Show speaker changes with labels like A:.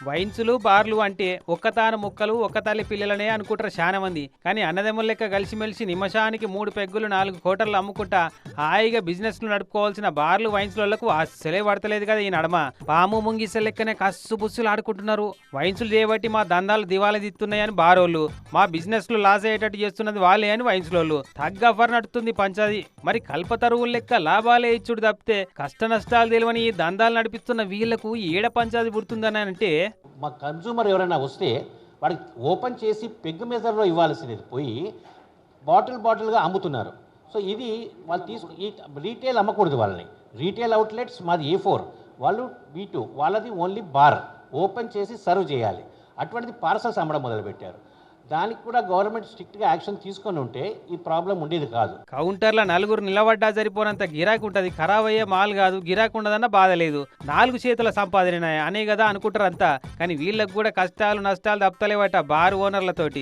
A: వైన్సులు బార్లు అంటే ఒక్కతాను ముక్కలు ఒక్క తల్లి పిల్లలనే అనుకుంటారు చాలా మంది. కానీ అన్నదమ్ముల లెక్క కలిసిమెలిసి నిమిషానికి 3 పెగ్గులు 4 కోటర్లు అమ్ముకుంటా హాయిగా బిజినెస్ ను నడుపుకోవాల్సిన బార్లు వైన్స్లకు అస్సలే పడతలేదు కదా ఈ నడమ. పాము ముంగిస లెక్కనే కస్సు బుస్సులు ఆడుకుంటున్నారు. వైన్సులు చేయబట్టి మా దందాలు దివాలా దిస్తున్నాయని బారోళ్ళు, మా బిజినెస్ లు లాస్ అయ్యేటట్టు చేస్తున్నది వాళ్ళే అని వైన్స్లోళ్ళు. తగ్గ ఆఫర్ నడుతుంది పంచాది. మరి కల్పతరువుల లెక్క లాభాలే ఇచ్చుడు తప్పితే కష్ట నష్టాలు తెలియని ఈ దందాలు నడిపిస్తున్న వీళ్లకు ఏడ పంచాది పుడుతుందని అంటే,
B: మా కన్జ్యూమర్ ఎవరైనా వస్తే వాడికి ఓపెన్ చేసి పెగ్ మెజర్లో ఇవ్వాల్సినది పోయి బాటిల్గా అమ్ముతున్నారు. సో ఇది వాళ్ళు ఈ రీటైల్ అమ్మకూడదు వాళ్ళని. రీటైల్ అవుట్లెట్స్ మాది A4, వాళ్ళు B2, వాళ్ళది ఓన్లీ బార్ ఓపెన్ చేసి సర్వ్ చేయాలి. అటువంటిది పార్సల్స్ అమ్మడం మొదలుపెట్టారు. దానికి కూడా గవర్నమెంట్ స్ట్రిక్ట్గా యాక్షన్ తీసుకొని ఉంటే ఈ ప్రాబ్లం ఉండేది కాదు.
A: కౌంటర్ల నలుగురు నిలబడ్డా సరిపోనంత గిరాకు ఉంటుంది. ఖరాబ్ అయ్యే మాల్ కాదు, గిరాకు ఉండదన్న బాధ లేదు. 4 చేతుల సంపాదన అనే కదా అనుకుంటారు అంతా. కానీ వీళ్ళకు కూడా కష్టాలు నష్టాలు తప్పలేవట బార్ ఓనర్లతోటి.